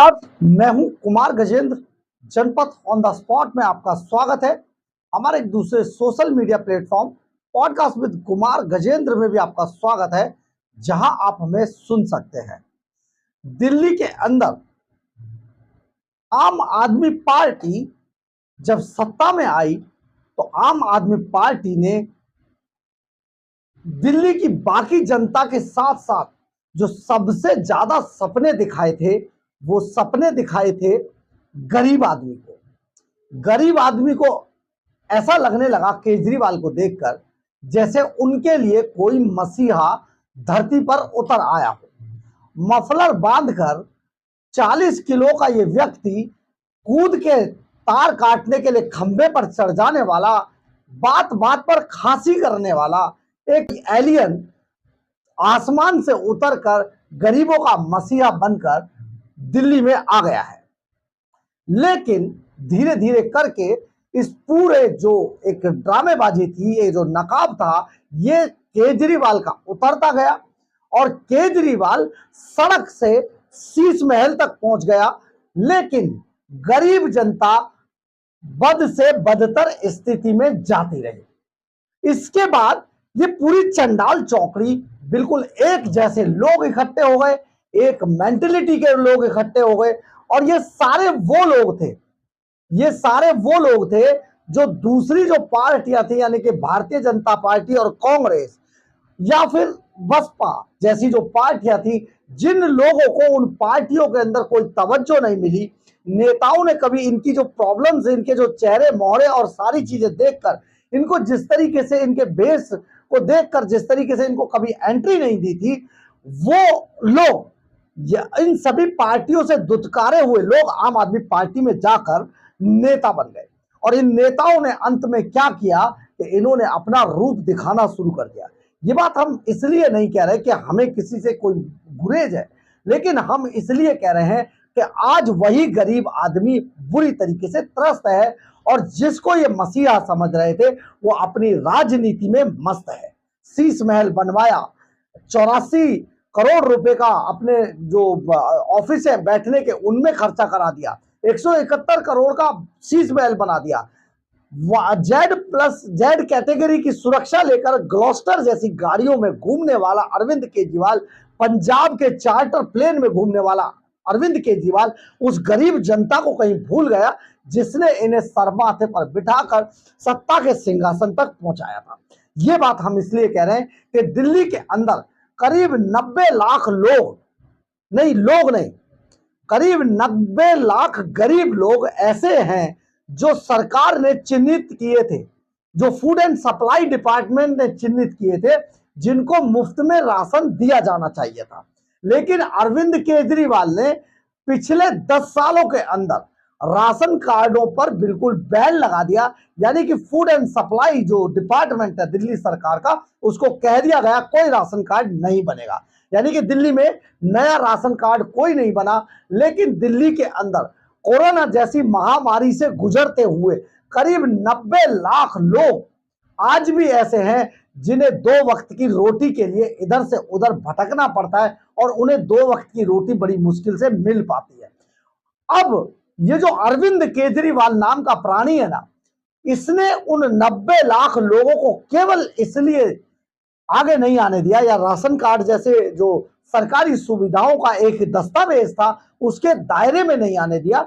नमस्कार, मैं हूं कुमार गजेंद्र। जनपद ऑन द स्पॉट में आपका स्वागत है। हमारे एक दूसरे social media platform podcast with Kumar Gajendra में भी आपका स्वागत है, जहां आप हमें सुन सकते हैं। दिल्ली के अंदर आम आदमी पार्टी जब सत्ता में आई तो आम आदमी पार्टी ने दिल्ली की बाकी जनता के साथ साथ जो सबसे ज्यादा सपने दिखाए थे, वो सपने दिखाए थे गरीब आदमी को। गरीब आदमी को ऐसा लगने लगा केजरीवाल को देखकर जैसे उनके लिए कोई मसीहा धरती पर उतर आया हो। मफलर बांधकर 40 किलो का ये व्यक्ति कूद के तार काटने के लिए खंबे पर चढ़ जाने वाला, बात बात पर खांसी करने वाला एक एलियन आसमान से उतरकर गरीबों का मसीहा बनकर दिल्ली में आ गया है। लेकिन धीरे धीरे करके इस पूरे जो एक ड्रामेबाजी थी, ये जो नकाब था, ये केजरीवाल का उतरता गया और केजरीवाल सड़क से शीश महल तक पहुंच गया। लेकिन गरीब जनता बद से बदतर स्थिति में जाती रही। इसके बाद ये पूरी चंडाल चौकड़ी बिल्कुल एक जैसे लोग इकट्ठे हो गए, एक मेंटलिटी के लोग इकट्ठे हो गए। और ये सारे वो लोग थे जो दूसरी जो पार्टियां थी, यानी कि भारतीय जनता पार्टी और कांग्रेस या फिर बसपा जैसी जो पार्टियां थी, जिन लोगों को उन पार्टियों के अंदर कोई तवज्जो नहीं मिली। नेताओं ने कभी इनकी जो प्रॉब्लम्स, इनके जो चेहरे मोहरे और सारी चीजें देखकर, इनको जिस तरीके से, इनके बेस को देखकर जिस तरीके से इनको कभी एंट्री नहीं दी थी, वो लोग इन सभी पार्टियों से दुत्कारे हुए लोग आम आदमी पार्टी में जाकर नेता बन गए। और इन नेताओं ने अंत में क्या किया कि इन्होंने अपना रूप दिखाना शुरू कर दिया। ये बात हम इसलिए नहीं कह रहे कि हमें किसी से कोई गुरेज है, लेकिन हम इसलिए कह रहे हैं कि आज वही गरीब आदमी बुरी तरीके से त्रस्त है और जिसको ये मसीहा समझ रहे थे, वो अपनी राजनीति में मस्त है। शीश महल बनवाया, 84 करोड़ रुपए का अपने जो ऑफिस है बैठने के, उनमें खर्चा करा दिया। 171 करोड़ का शीश महल बना दिया। जेड कैटेगरी की सुरक्षा लेकर ग्लॉस्टर जैसी गाड़ियों में घूमने वाला अरविंद केजरीवाल, पंजाब के चार्टर प्लेन में घूमने वाला अरविंद केजरीवाल उस गरीब जनता को कहीं भूल गया जिसने इन्हें सरमाथे पर बिठाकर सत्ता के सिंहासन तक पहुंचाया था। ये बात हम इसलिए कह रहे हैं कि दिल्ली के अंदर करीब 90 लाख करीब 90 लाख गरीब लोग ऐसे हैं जो सरकार ने चिन्हित किए थे, जो फूड एंड सप्लाई डिपार्टमेंट ने चिन्हित किए थे, जिनको मुफ्त में राशन दिया जाना चाहिए था। लेकिन अरविंद केजरीवाल ने पिछले 10 सालों के अंदर राशन कार्डों पर बिल्कुल बैन लगा दिया। यानी कि फूड एंड सप्लाई जो डिपार्टमेंट है दिल्ली सरकार का, उसको कह दिया गया कोई राशन कार्ड नहीं बनेगा। यानी कि दिल्ली में नया राशन कार्ड कोई नहीं बना। लेकिन दिल्ली के अंदर कोरोना जैसी महामारी से गुजरते हुए करीब 90 लाख लोग आज भी ऐसे हैं जिन्हें 2 वक्त की रोटी के लिए इधर से उधर भटकना पड़ता है और उन्हें 2 वक्त की रोटी बड़ी मुश्किल से मिल पाती है। अब ये जो अरविंद केजरीवाल नाम का प्राणी है ना, इसने उन 90 लाख लोगों को केवल इसलिए आगे नहीं आने दिया, या राशन कार्ड जैसे जो सरकारी सुविधाओं का एक दस्तावेज था उसके दायरे में नहीं आने दिया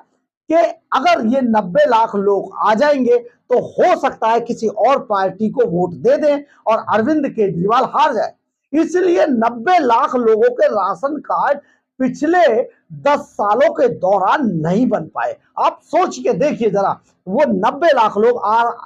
कि अगर ये 90 लाख लोग आ जाएंगे तो हो सकता है किसी और पार्टी को वोट दे दें और अरविंद केजरीवाल हार जाए। इसलिए 90 लाख लोगों के राशन कार्ड पिछले 10 सालों के दौरान नहीं बन पाए। आप सोच के देखिए जरा, वो 90 लाख लोग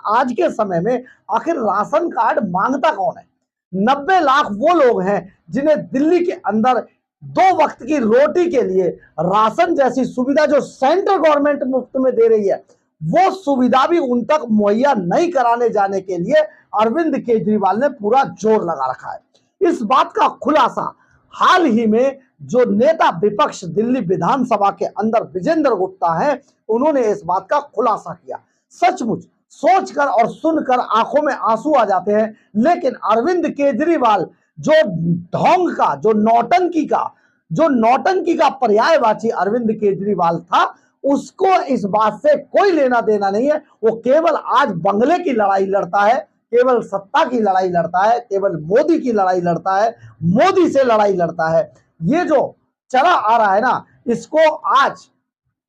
आज के समय में आखिर राशन कार्ड मांगता कौन है? 90 लाख वो लोग हैं जिन्हें दिल्ली के अंदर 2 वक्त की रोटी के लिए राशन जैसी सुविधा जो सेंट्रल गवर्नमेंट मुफ्त में दे रही है, वो सुविधा भी उन तक मुहैया नहीं कराने जाने के लिए अरविंद केजरीवाल ने पूरा जोर लगा रखा है। इस बात का खुलासा हाल ही में जो नेता विपक्ष दिल्ली विधानसभा के अंदर विजेंद्र गुप्ता हैं, उन्होंने इस बात का खुलासा किया। सचमुच सोचकर और सुनकर आंखों में आंसू आ जाते हैं। लेकिन अरविंद केजरीवाल जो ढोंग का, जो नौटंकी का, जो नौटंकी का पर्यायवाची अरविंद केजरीवाल था, उसको इस बात से कोई लेना देना नहीं है। वो केवल आज बंगले की लड़ाई लड़ता है, केवल सत्ता की लड़ाई लड़ता है, केवल मोदी की लड़ाई लड़ता है, मोदी से लड़ाई लड़ता है। ये जो चला आ रहा है ना, इसको आज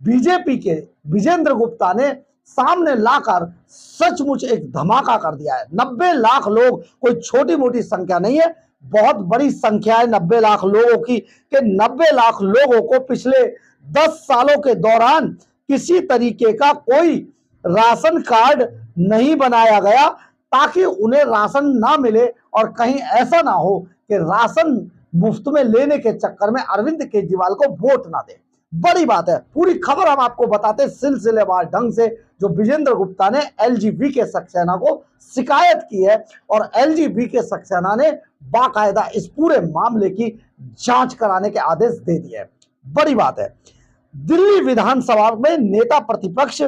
बीजेपी के विजेंद्र गुप्ता ने सामने लाकर सचमुच एक धमाका कर दिया है। 90 लाख लोग कोई छोटी मोटी संख्या नहीं है, बहुत बड़ी संख्या है 90 लाख लोगों की, कि 90 लाख लोगों को पिछले 10 सालों के दौरान किसी तरीके का कोई राशन कार्ड नहीं बनाया गया, ताकि उन्हें राशन ना मिले और कहीं ऐसा ना हो कि राशन मुफ्त में लेने के चक्कर में अरविंद केजरीवाल को वोट ना दे। बड़ी बात है, पूरी खबर हम आपको बताते सिलसिलेवार ढंग से। जो विजेंद्र गुप्ता ने एलजी के सक्सेना को शिकायत की है और एलजी के सक्सेना ने बाकायदा इस पूरे मामले की जांच कराने के आदेश दे दिए। बड़ी बात है, दिल्ली विधानसभा में नेता प्रतिपक्ष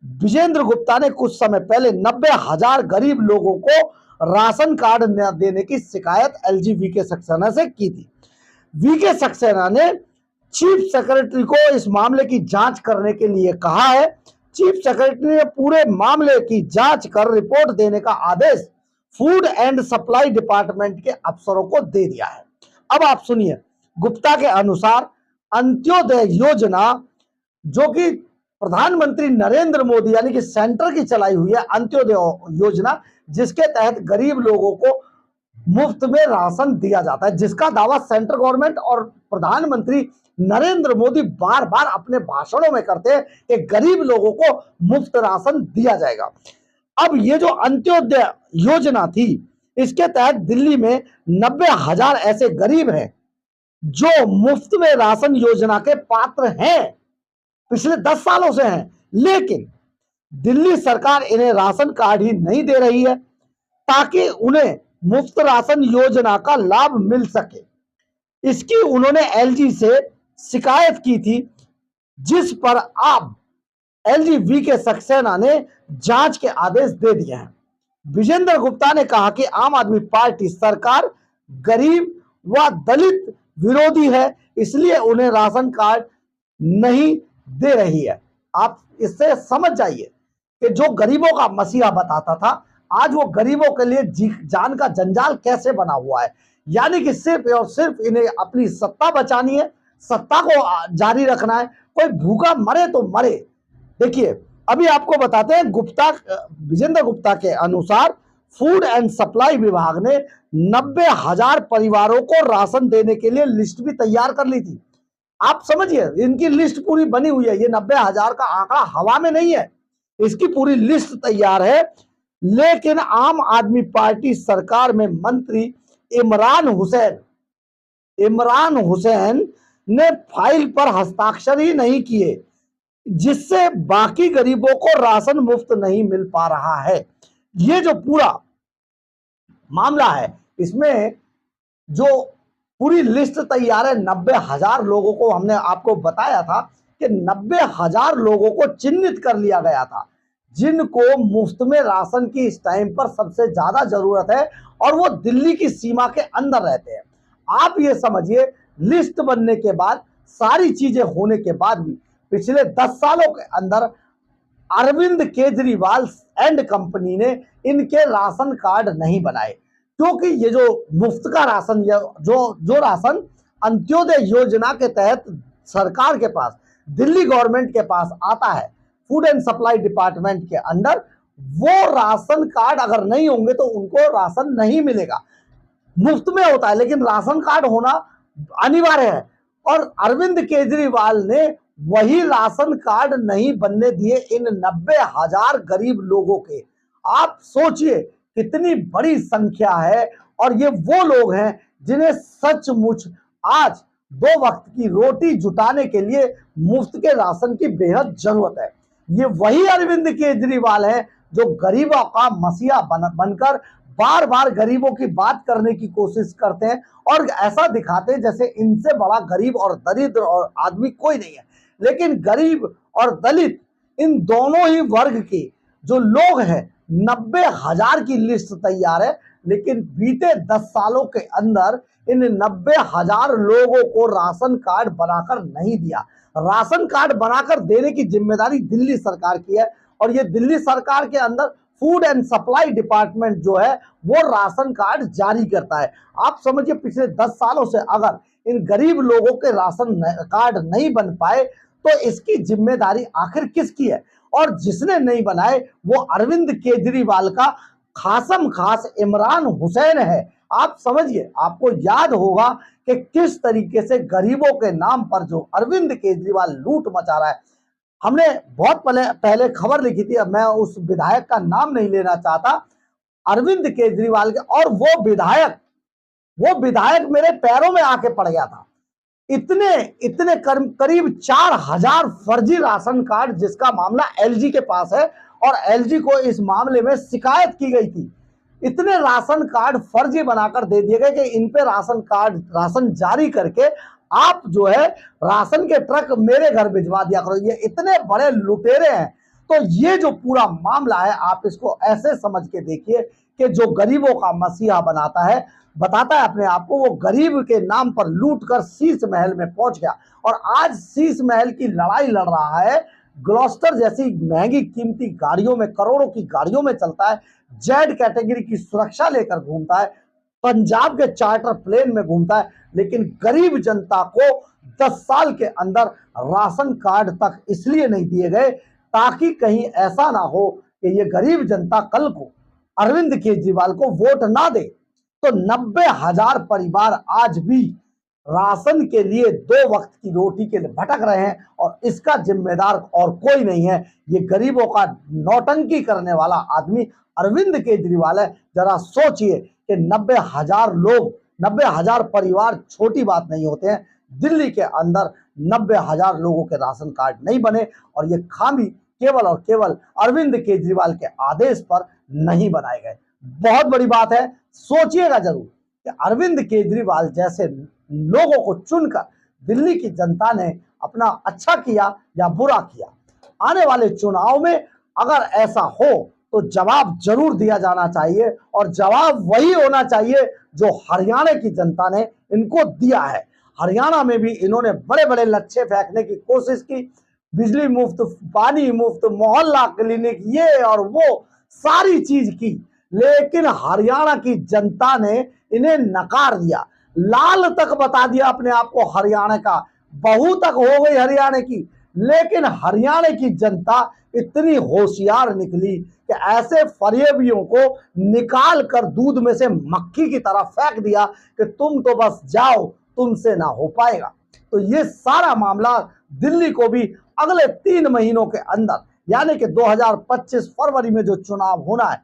विजेंद्र गुप्ता ने कुछ समय पहले 90,000 गरीब लोगों को राशन कार्ड न देने की शिकायत एलजी के सक्सेना से की थी। वीके सक्सेना ने चीफ सेक्रेटरी को इस मामले की जांच करने के लिए कहा है। चीफ सेक्रेटरी ने पूरे मामले की जांच कर रिपोर्ट देने का आदेश फूड एंड सप्लाई डिपार्टमेंट के अफसरों को दे दिया है। अब आप सुनिए, गुप्ता के अनुसार अंत्योदय योजना, जो कि प्रधानमंत्री नरेंद्र मोदी यानी कि सेंटर की चलाई हुई है, अंत्योदय योजना, जिसके तहत गरीब लोगों को मुफ्त में राशन दिया जाता है, जिसका दावा सेंट्रल गवर्नमेंट और प्रधानमंत्री नरेंद्र मोदी बार बार अपने भाषणों में करते हैं कि गरीब लोगों को मुफ्त राशन दिया जाएगा। अब ये जो अंत्योदय योजना थी, इसके तहत दिल्ली में 90,000 ऐसे गरीब हैं जो मुफ्त में राशन योजना के पात्र हैं, पिछले 10 सालों से हैं, लेकिन दिल्ली सरकार इन्हें राशन कार्ड ही नहीं दे रही है ताकि उन्हें मुफ्त राशन योजना का लाभ मिल सके। इसकी उन्होंने एलजी से शिकायत की थी, जिस पर अब एलजी के सक्सेना ने जांच के आदेश दे दिए हैं। विजेंद्र गुप्ता ने कहा कि आम आदमी पार्टी सरकार गरीब व दलित विरोधी है, इसलिए उन्हें राशन कार्ड नहीं दे रही है। आप इससे समझ जाइए कि जो गरीबों का मसीहा बताता था, आज वो गरीबों के लिए जान का जंजाल कैसे बना हुआ है। यानी कि सिर्फ और सिर्फ इन्हें अपनी सत्ता बचानी है, सत्ता को जारी रखना है, कोई भूखा मरे तो मरे। देखिए, अभी आपको बताते हैं, विजेंद्र गुप्ता के अनुसार फूड एंड सप्लाई विभाग ने 90,000 परिवारों को राशन देने के लिए लिस्ट भी तैयार कर ली थी। आप समझिए, इनकी लिस्ट पूरी बनी हुई है, ये 90,000 का आंकड़ा हवा में नहीं है, इसकी पूरी लिस्ट तैयार है। लेकिन आम आदमी पार्टी सरकार में मंत्री इमरान हुसैन ने फाइल पर हस्ताक्षर ही नहीं किए, जिससे बाकी गरीबों को राशन मुफ्त नहीं मिल पा रहा है। ये जो पूरा मामला है, इसमें जो पूरी लिस्ट तैयार है, 90,000 लोगों को हमने आपको बताया था कि 90,000 लोगों को चिन्हित कर लिया गया था, जिनको मुफ्त में राशन की इस टाइम पर सबसे ज्यादा जरूरत है, और वो दिल्ली की सीमा के अंदर रहते हैं। आप ये समझिए, लिस्ट बनने के बाद, सारी चीजें होने के बाद भी पिछले 10 सालों के अंदर अरविंद केजरीवाल एंड कंपनी ने इनके राशन कार्ड नहीं बनाए, क्योंकि ये जो मुफ्त का राशन, जो राशन अंत्योदय योजना के तहत सरकार के पास, दिल्ली गवर्नमेंट के पास आता है फूड एंड सप्लाई डिपार्टमेंट के अंडर, वो राशन कार्ड अगर नहीं होंगे तो उनको राशन नहीं मिलेगा। मुफ्त में होता है, लेकिन राशन कार्ड होना अनिवार्य है, और अरविंद केजरीवाल ने वही राशन कार्ड नहीं बनने दिए इन 90,000 गरीब लोगों के। आप सोचिए कितनी बड़ी संख्या है, और ये वो लोग हैं जिन्हें सचमुच आज 2 वक्त की रोटी जुटाने के लिए मुफ्त के राशन की बेहद जरूरत है। ये वही अरविंद केजरीवाल है जो गरीबों का मसीहा बनकर बार बार गरीबों की बात करने की कोशिश करते हैं, और ऐसा दिखाते हैं जैसे इनसे बड़ा गरीब और दरिद्र और आदमी कोई नहीं है। लेकिन गरीब और दलित, इन दोनों ही वर्ग के जो लोग हैं, 90,000 की लिस्ट तैयार है, लेकिन बीते 10 सालों के अंदर इन 90,000 लोगों को राशन कार्ड बनाकर नहीं दिया। राशन कार्ड बनाकर देने की जिम्मेदारी दिल्ली सरकार की है और ये दिल्ली सरकार के अंदर फूड एंड सप्लाई डिपार्टमेंट जो है वो राशन कार्ड जारी करता है। आप समझिए पिछले 10 सालों से अगर इन गरीब लोगों के राशन कार्ड नहीं बन पाए तो इसकी जिम्मेदारी आखिर किसकी है? और जिसने नहीं बनाए वो अरविंद केजरीवाल का खासम खास इमरान हुसैन है। आप समझिए, आपको याद होगा कि किस तरीके से गरीबों के नाम पर जो अरविंद केजरीवाल लूट मचा रहा है। हमने बहुत पहले खबर लिखी थी, अब मैं उस विधायक का नाम नहीं लेना चाहता, अरविंद केजरीवाल के, और वो विधायक मेरे पैरों में आके पड़ गया था। इतने करीब 4,000 फर्जी राशन कार्ड जिसका मामला एलजी के पास है और एलजी को इस मामले में शिकायत की गई थी। इतने राशन कार्ड फर्जी बनाकर दे दिए गए कि इन पे राशन जारी करके आप जो है राशन के ट्रक मेरे घर भिजवा दिया करो। ये इतने बड़े लुटेरे हैं। तो ये जो पूरा मामला है आप इसको ऐसे समझ के देखिए कि जो गरीबों का मसीहा बताता है अपने आप को, वो गरीब के नाम पर लूट कर शीश महल में पहुंच गया और आज शीश महल की लड़ाई लड़ रहा है। ग्लॉस्टर जैसी महंगी कीमती गाड़ियों में, करोड़ों की गाड़ियों में चलता है, जेड कैटेगरी की सुरक्षा लेकर घूमता है, पंजाब के चार्टर प्लेन में घूमता है, लेकिन गरीब जनता को 10 साल के अंदर राशन कार्ड तक इसलिए नहीं दिए गए ताकि कहीं ऐसा ना हो कि ये गरीब जनता कल को अरविंद केजरीवाल को वोट ना दे। तो 90,000 परिवार आज भी राशन के लिए 2 वक्त की रोटी के लिए भटक रहे हैं और इसका जिम्मेदार और कोई नहीं है, ये गरीबों का नौटंकी करने वाला आदमी अरविंद केजरीवाल है। जरा सोचिए कि 90,000 परिवार छोटी बात नहीं होते हैं। दिल्ली के अंदर 90,000 लोगों के राशन कार्ड नहीं बने और ये खामी केवल और केवल अरविंद केजरीवाल के आदेश पर नहीं बनाए गए। बहुत बड़ी बात है, सोचिएगा जरूर कि अरविंद केजरीवाल जैसे लोगों को चुनकर दिल्ली की जनता ने अपना अच्छा किया या बुरा किया। आने वाले चुनाव में अगर ऐसा हो तो जवाब जरूर दिया जाना चाहिए और जवाब वही होना चाहिए जो हरियाणा की जनता ने इनको दिया है। हरियाणा में भी इन्होंने बड़े बड़े लच्छे फेंकने की कोशिश की, बिजली मुफ्त, पानी मुफ्त, मोहल्ला क्लिनिक, ये और वो सारी चीज की, लेकिन हरियाणा की जनता ने इन्हें नकार दिया। लाल तक बता दिया अपने आप को हरियाणा का, बहू तक हो गई हरियाणा की, लेकिन हरियाणा की जनता इतनी होशियार निकली कि ऐसे फरेबियों को निकाल कर दूध में से मक्खी की तरह फेंक दिया कि तुम तो बस जाओ, तुमसे ना हो पाएगा। तो ये सारा मामला दिल्ली को भी अगले 3 महीनों के अंदर, यानी कि 2025 फरवरी में जो चुनाव होना है,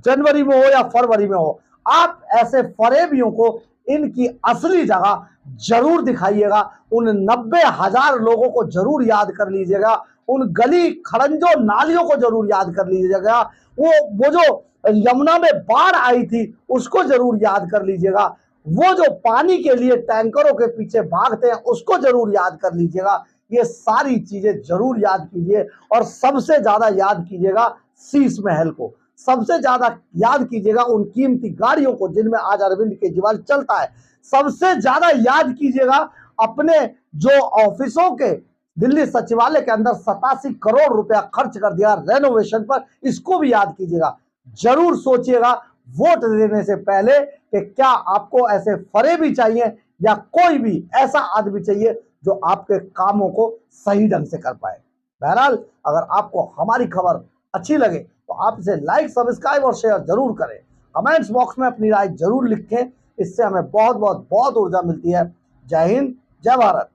जनवरी में हो या फरवरी में हो, आप ऐसे फरेबियों को इनकी असली जगह जरूर दिखाइएगा। उन 90,000 लोगों को जरूर याद कर लीजिएगा, उन गली खड़ंजों नालियों को जरूर याद कर लीजिएगा, वो जो यमुना में बाढ़ आई थी उसको जरूर याद कर लीजिएगा, वो जो पानी के लिए टैंकरों के पीछे भागते हैं उसको जरूर याद कर लीजिएगा। ये सारी चीजें जरूर याद कीजिए और सबसे ज्यादा याद कीजिएगा शीश महल को, सबसे ज्यादा याद कीजिएगा उन कीमती गाड़ियों को जिनमें आज अरविंद केजरीवाल चलता है, सबसे ज्यादा याद कीजिएगा अपने जो ऑफिसों के दिल्ली सचिवालय के अंदर 87 करोड़ रुपया खर्च कर दिया रेनोवेशन पर, इसको भी याद कीजिएगा। जरूर सोचिएगा वोट देने से पहले कि क्या आपको ऐसे फरेबी चाहिए या कोई भी ऐसा आदमी चाहिए जो आपके कामों को सही ढंग से कर पाए। बहरहाल अगर आपको हमारी खबर अच्छी लगे तो आप इसे लाइक, सब्सक्राइब और शेयर जरूर करें। कमेंट्स बॉक्स में अपनी राय जरूर लिखें, इससे हमें बहुत ऊर्जा मिलती है। जय हिंद, जय भारत।